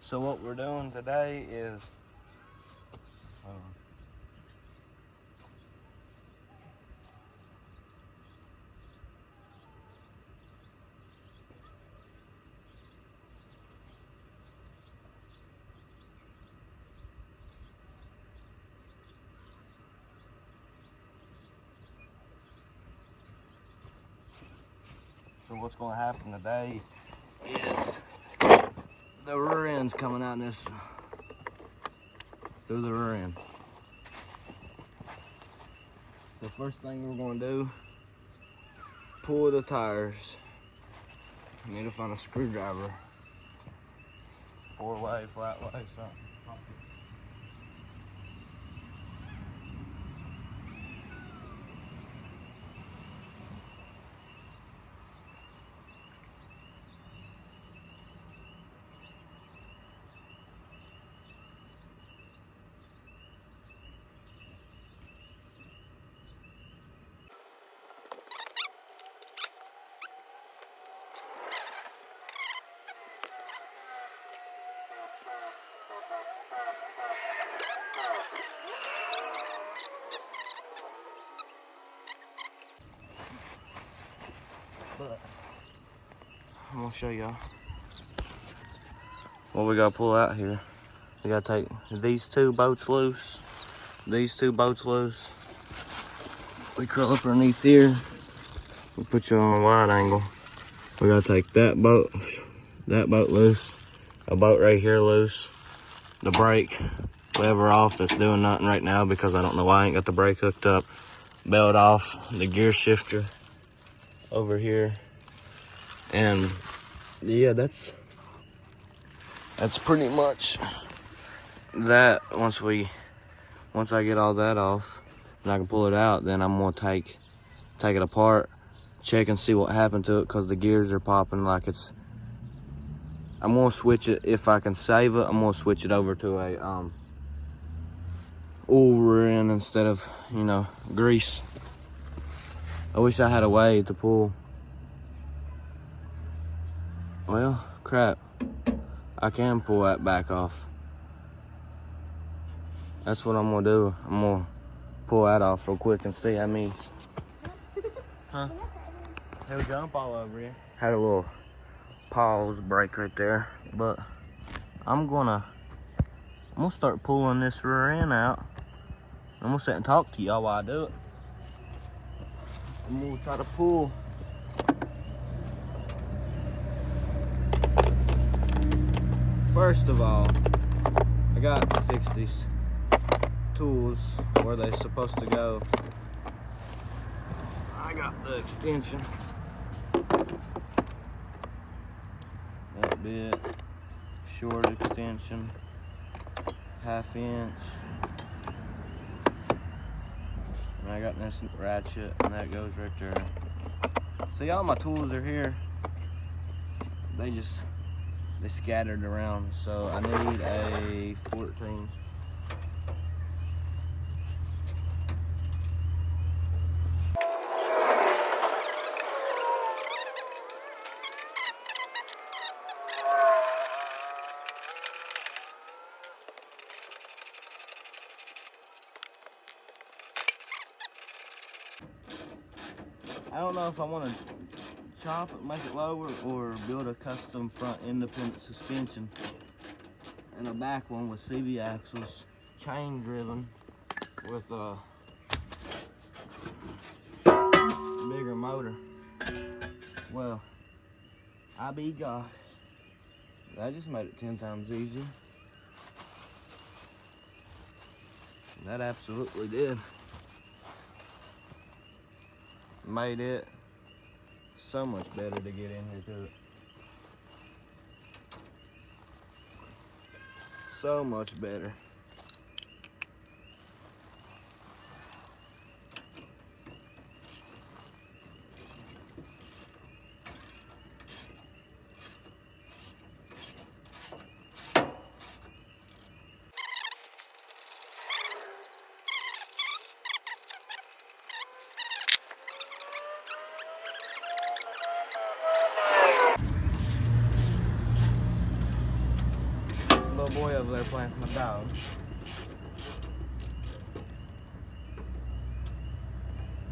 So what we're doing today is so what's going to happen today is the rear end's coming out this through the rear end. So first thing we're going to do, pull the tires. I need to find a screwdriver, 4-way, flat way, something. But I'm gonna show y'all what we gotta pull out here. We gotta take these two bolts loose, these two bolts loose. We curl up underneath here. We put you on a wide angle. We gotta take that bolt loose, a bolt right here loose, the brake lever off that's doing nothing right now because I don't know why I ain't got the brake hooked up, belt off, the gear shifter over here, and yeah, that's pretty much that. Once I get all that off and I can pull it out, then I'm gonna take it apart, check and see what happened to it, because the gears are popping like it's. I'm gonna switch it, if I can save it, I'm gonna switch it over to a oil rear end instead of, you know, grease. I wish I had a way to pull. Well, crap. I can pull that back off. That's what I'm gonna do. I'm gonna pull that off real quick and see how many. Huh? Had a jump all over here. Had a little pause break right there, but I'm gonna start pulling this rear end out. I'm gonna sit and talk to y'all while I do it. I'm gonna try to pull. First of all, I got to fix these tools where they're supposed to go. I got the extension. That bit, short extension, 1/2 inch. And I got this ratchet, and that goes right there. See, all my tools are here. They scattered around, so I need a 14. I don't know if I want to chop it, make it lower, or build a custom front independent suspension and a back one with CV axles, chain driven with a bigger motor. Well, I be gosh, that just made it 10 times easier. That absolutely did. Made it so much better to get in here to it. So much better. little boy over there playing with my dog.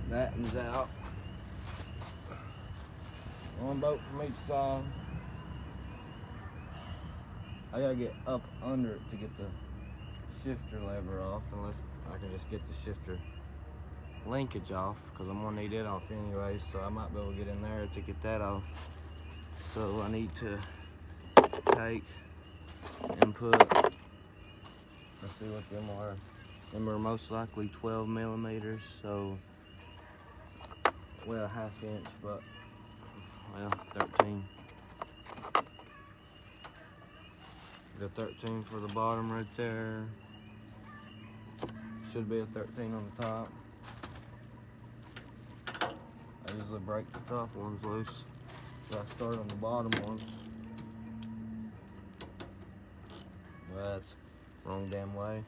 That one's out. One boat from each side. I gotta get up under it to get the shifter lever off, unless I can just get the shifter linkage off, because I'm gonna need it off anyway, so I might be able to get in there to get that off. So I need to take and put, let's see what them are. Them are most likely 12 millimeters, so, well, 1/2 inch, but, well, 13. The 13 for the bottom right there. Should be a 13 on the top. I usually break the top ones loose, so I start on the bottom ones. Well, that's wrong damn way.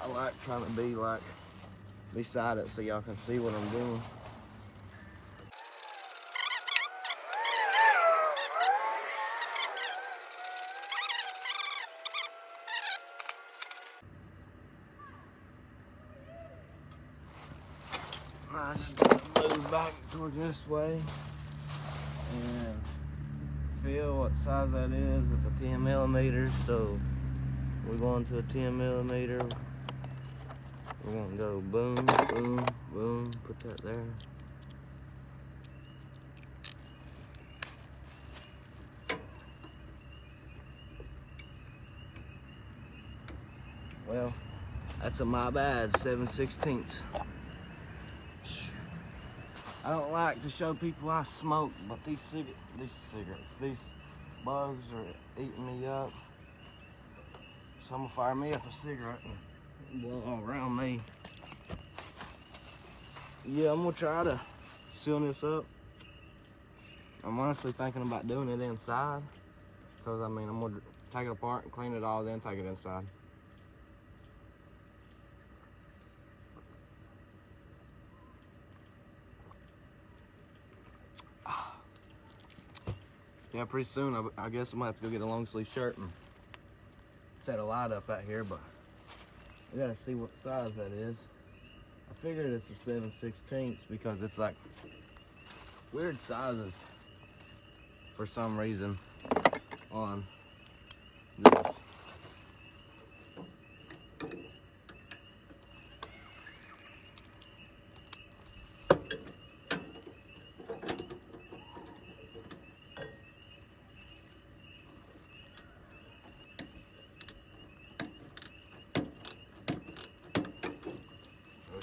I like trying to be like beside it so y'all can see what I'm doing. I just gotta move back towards this way and feel what size that is. It's a 10 millimeters, so we're going to a 10 millimeter. We're gonna go boom, boom, boom, put that there. Well, that's a my bad, 7/16. I don't like to show people I smoke, but these cigarettes, these bugs are eating me up. So I'm gonna fire me up a cigarette and blow all around me. Yeah, I'm gonna try to seal this up. I'm honestly thinking about doing it inside, because I mean, I'm gonna take it apart and clean it all, then take it inside. Yeah, pretty soon I guess I might have to go get a long sleeve shirt and set a light up out here, but I gotta see what size that is. I figured it's a 7/16 because it's like weird sizes for some reason on this.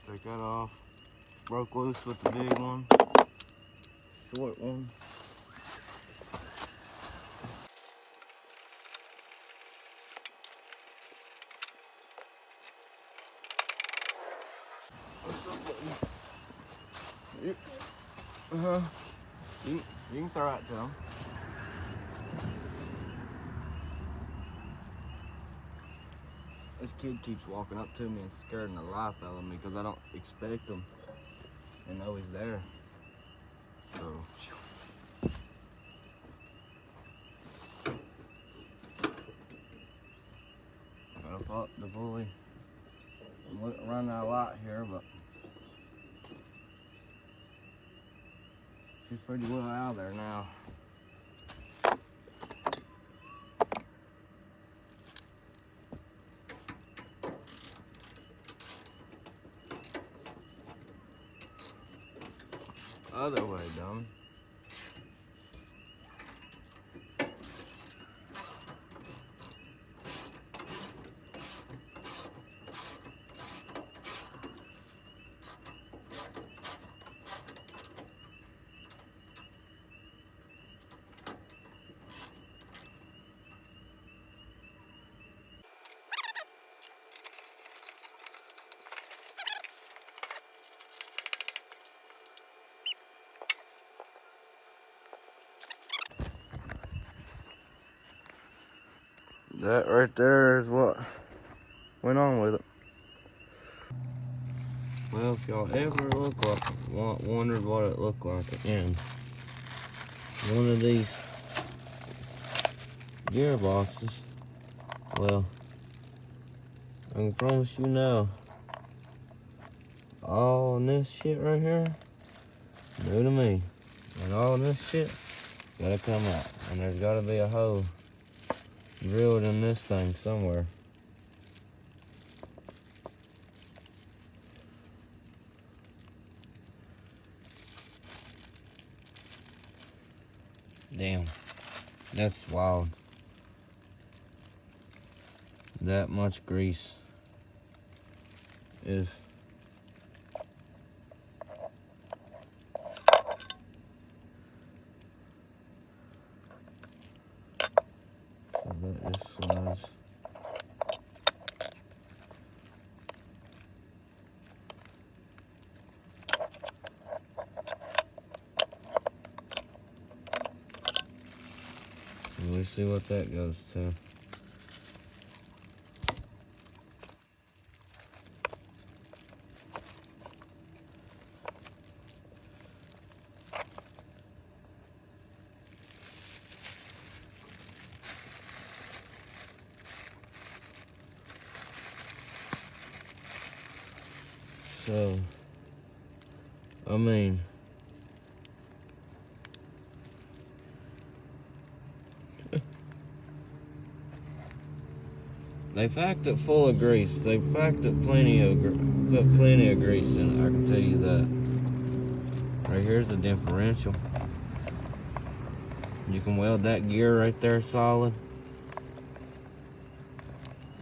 Take that off. Broke loose with the big one. Short one. You can throw it to him. This kid keeps walking up to me and scaring the life out of me because I don't expect him and know he's there. So, gotta pop the pulley. I'm running out of light here, but she's pretty well out of there now. Other way, dumb. That right there is what went on with it. Well, if y'all ever wondered what it looked like again, one of these gearboxes. Well, I can promise you now, all this shit right here, new to me. And all this shit gotta come out. And there's gotta be a hole drilled in this thing somewhere. Damn, that's wild. That much grease is so that just slides. We'll see what that goes to. So, I mean, they packed it full of grease. They packed it plenty of grease in it, I can tell you that. Right here's the differential. You can weld that gear right there solid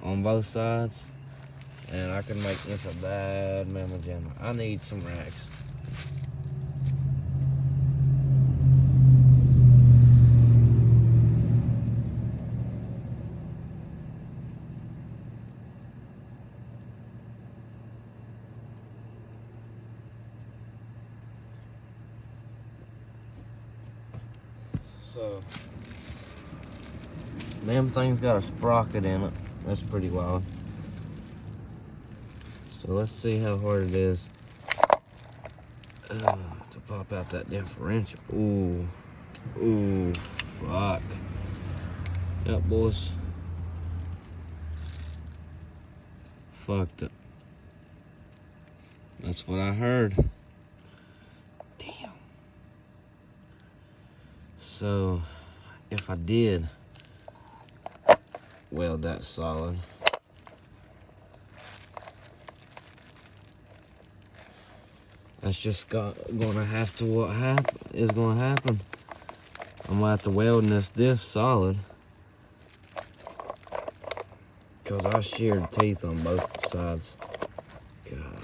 on both sides. And I can make this a bad mamma jamma. I need some racks. So, them things got a sprocket in it. That's pretty wild. So let's see how hard it is to pop out that differential. Ooh, ooh, fuck. Yep, boys. Fucked it. That's what I heard. Damn. So, if I did weld that solid, that's just gonna have to is gonna happen. I'm gonna have to weld this diff solid, cause I sheared teeth on both sides. God,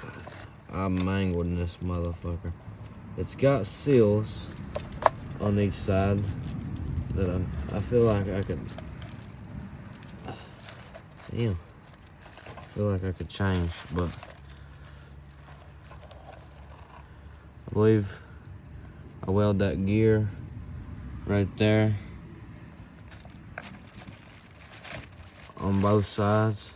I'm mangling this motherfucker. It's got seals on each side that I feel like I could. Damn, I feel like I could change, but I believe I weld that gear right there on both sides.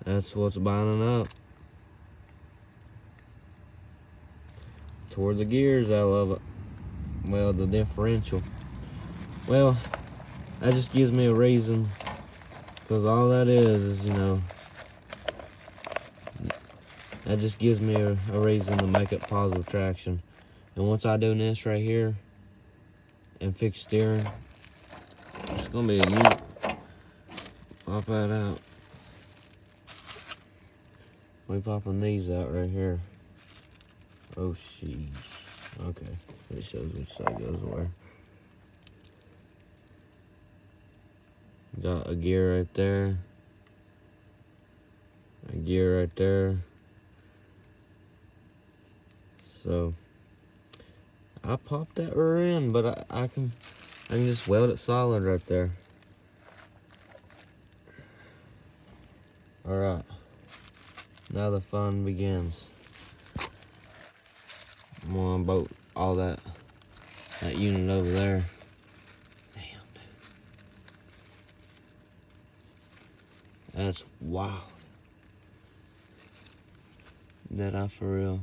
That's what's binding up toward the gears out of it. Well, the differential. Well, that just gives me a reason, because all that is, you know, that just gives me a reason to make it positive traction. And once I do this right here and fix steering, it's gonna be a unit. Pop that out. We popping these out right here. Oh, sheesh. Okay, it shows which side goes where. Got a gear right there. A gear right there. So I popped that rear end, but I can just weld it solid right there. All right, now the fun begins. I'm gonna unbolt all that unit over there. Damn, dude. That's wild. That I for real.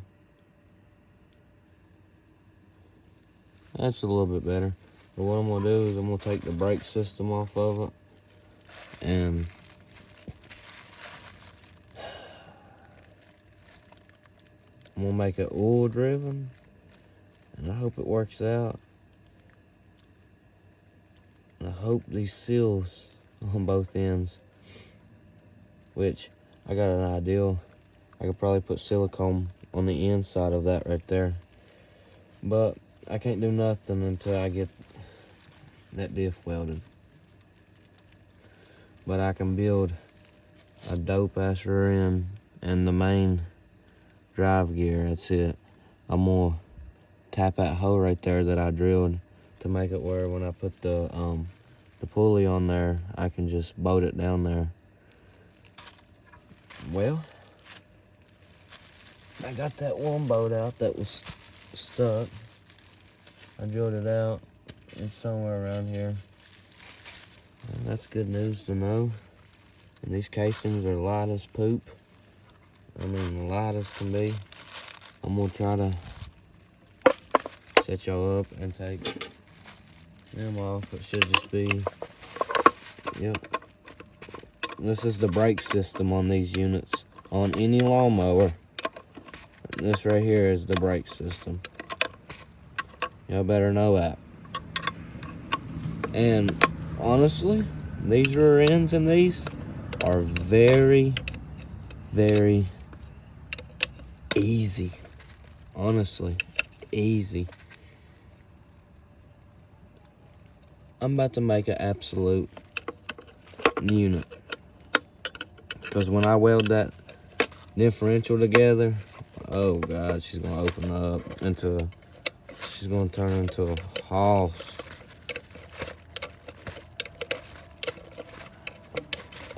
That's a little bit better. But what I'm gonna do is I'm gonna take the brake system off of it, and I'm gonna make it oil driven, and I hope it works out. And I hope these seals on both ends, which I got an idea. I could probably put silicone on the inside of that right there. But I can't do nothing until I get that diff welded. But I can build a dope ass rear end and the main drive gear. That's it. I'm gonna tap that hole right there that I drilled to make it where when I put the pulley on there, I can just bolt it down there. Well, I got that one bolt out that was stuck. I drilled it out. It's somewhere around here. And that's good news to know. And these casings are light as poop. I mean, light as can be. I'm gonna try to set y'all up and take them off. It should just be, yep. This is the brake system on these units. On any lawnmower, this right here is the brake system. Y'all better know that. And honestly, these rear ends and these are very, very easy. Honestly, easy. I'm about to make an absolute unit. Because when I weld that differential together, oh God, she's gonna open up into she's gonna turn into a house.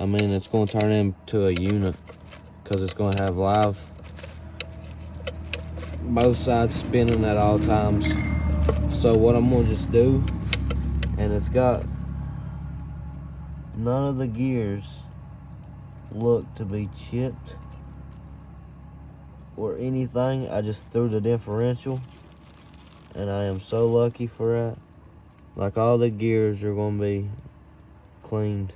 I mean, it's gonna turn into a unit because it's gonna have both sides spinning at all times. So what I'm gonna just do, and it's got none of the gears look to be chipped or anything. I just threw the differential, and I am so lucky for that. Like, all the gears are gonna be cleaned,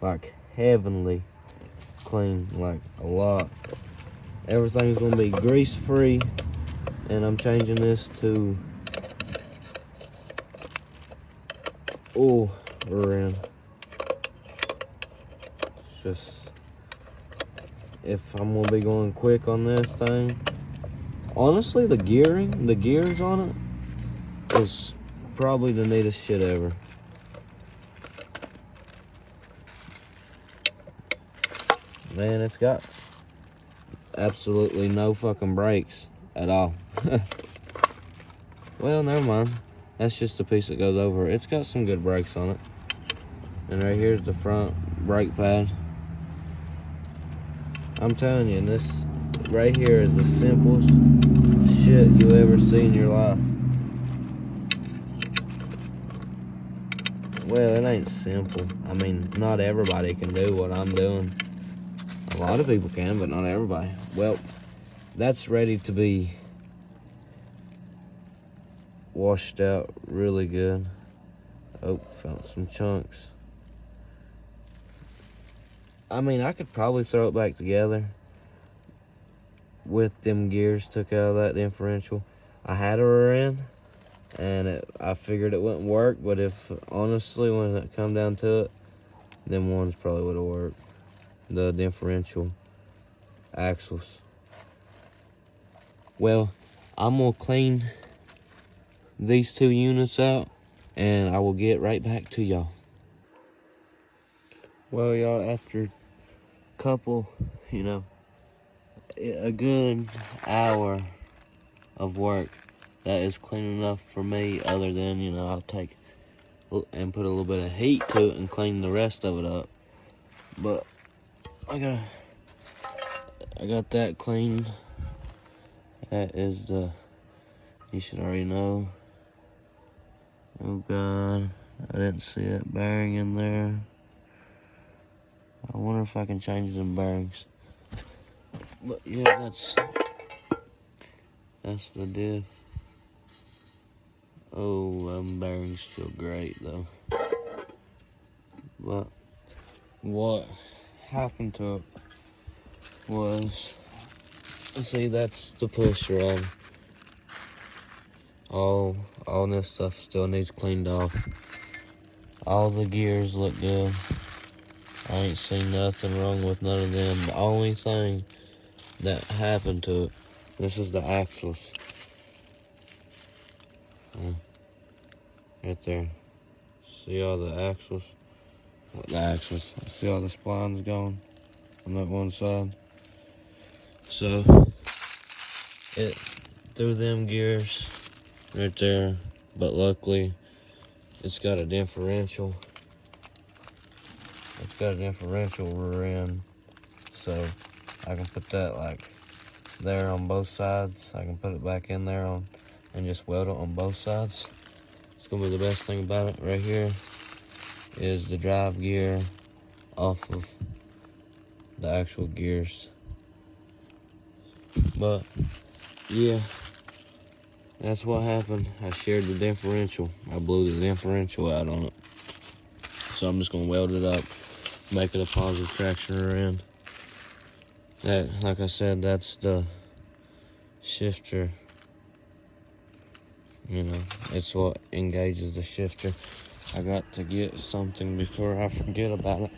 like heavenly clean, like a lot. Everything's gonna be grease free, and I'm changing this to oil rear end. It's just, if I'm gonna be going quick on this thing, honestly, the gears on it is probably the neatest shit ever. Man, it's got absolutely no fucking brakes at all. Well, never mind. That's just a piece that goes over. It's got some good brakes on it. And right here's the front brake pad. I'm telling you, this right here is the simplest shit you ever see in your life. Well, it ain't simple. I mean, not everybody can do what I'm doing. A lot of people can, but not everybody. Well, that's ready to be washed out really good. Oh, found some chunks. I mean, I could probably throw it back together with them gears took out of that differential. I had a rear end, and I figured it wouldn't work, but if, honestly, when it come down to it, them ones probably would have worked. The differential axles. Well, I'm gonna clean these two units out, and I will get right back to y'all. Well, y'all, after couple, a good hour of work, that is clean enough for me, other than, I'll take and put a little bit of heat to it and clean the rest of it up. But I got that cleaned. That is you should already know. Oh God, I didn't see that bearing in there. I wonder if I can change them bearings. But yeah, that's the diff. Oh, them bearings feel great though. But what happened to it was, see, that's the push rod. All this stuff still needs cleaned off. All the gears look good. I ain't seen nothing wrong with none of them. The only thing that happened to it, this is the axles. Right there. See all the axles? What the axles? See all the splines gone on that one side? So, it threw them gears right there, but luckily it's got a differential. It's got a differential rear end, so I can put that like there on both sides. I can put it back in there on and just weld it on both sides. It's gonna be the best thing about it. Right here is the drive gear off of the actual gears. But yeah, that's what happened. I shared the differential. I blew the differential out on it. So I'm just gonna weld it up, make it a positive traction rear end. That, like I said, that's the shifter. You know, it's what engages the shifter. I got to get something before I forget about it.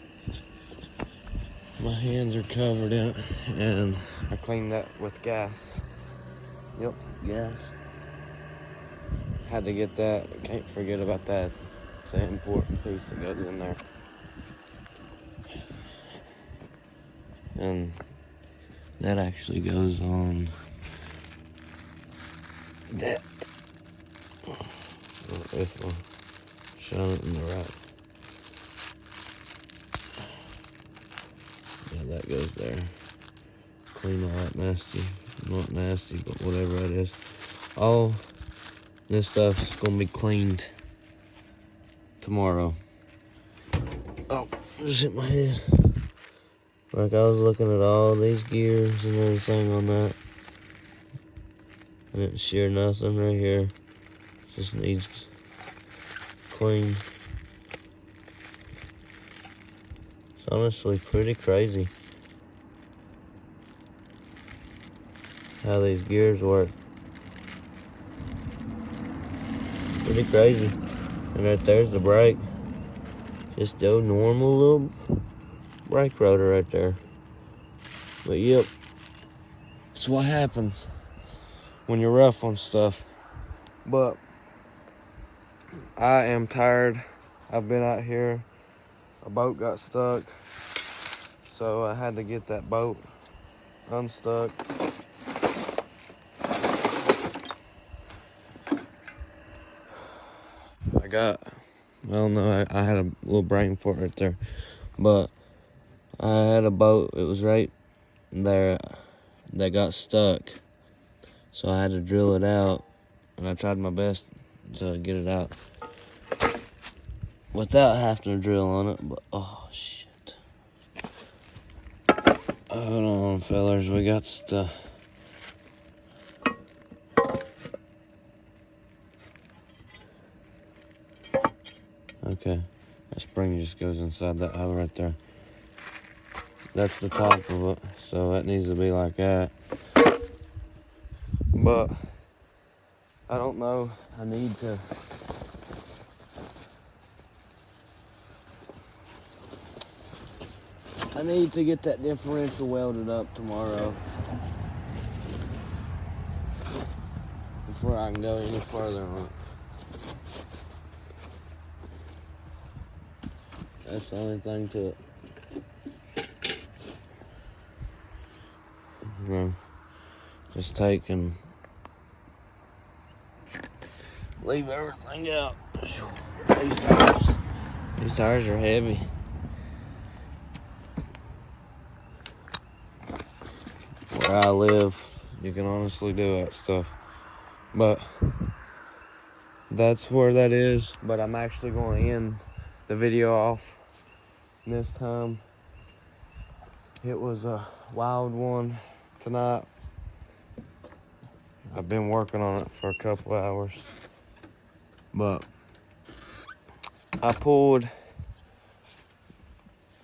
My hands are covered in it, and I cleaned that with gas. Yep, gas. Had to get that. Can't forget about that. It's an important piece that goes in there. And that actually goes on that. This one. Shine it in the right. Yeah, that goes there. Clean all that nasty. Not nasty, but whatever it is. All this stuff is gonna be cleaned tomorrow. Oh, just hit my head. Like, I was looking at all these gears and everything on that. I didn't shear nothing right here. Just needs cleaned. It's honestly pretty crazy how these gears work. Pretty crazy. And right there's the brake. Just a normal little brake rotor right there. But yep, it's what happens when you're rough on stuff. But I am tired. I've been out here. A boat got stuck, so I had to get that boat unstuck. I had a little brain fart right there, but I had a boat. It was right there that got stuck, so I had to drill it out, and I tried my best to get it out without having to drill on it. But oh shit! Hold on, fellas, we got stuff. Okay, that spring just goes inside that hole right there. That's the top of it, so that needs to be like that. But I don't know. I need to get that differential welded up tomorrow before I can go any further on it. That's the only thing to it. You know, just take and leave everything out. These tires are heavy. Where I live, you can honestly do that stuff. But that's where that is. But I'm actually going to end the video off this time. It was a wild one tonight. I've been working on it for a couple hours. But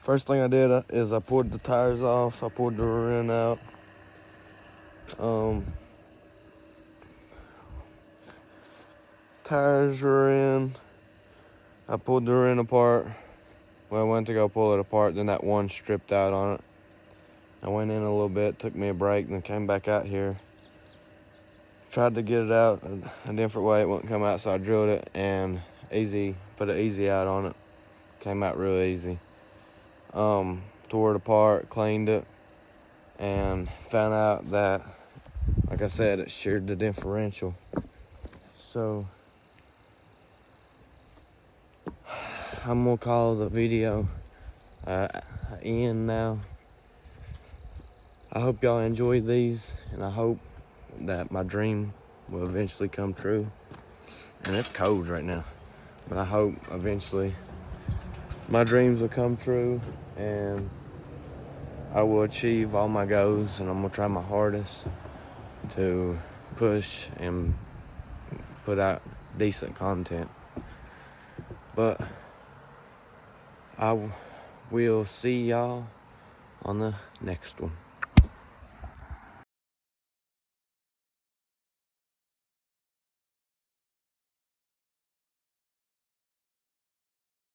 first thing I did is I pulled the tires off. I pulled the rear end out. Tires were in. I pulled the rear end apart. When I went to go pull it apart, then that one stripped out on it. I went in a little bit, took me a break, then came back out here. Tried to get it out a different way. It wouldn't come out, so I drilled it and put an easy out on it. Came out real easy. Tore it apart, cleaned it, and found out that, like I said, it sheared the differential. So I'm gonna call the video end now. I hope y'all enjoyed these, and I hope that my dream will eventually come true. And it's cold right now, but I hope eventually my dreams will come true and I will achieve all my goals, and I'm gonna try my hardest to push and put out decent content. But I will see y'all on the next one.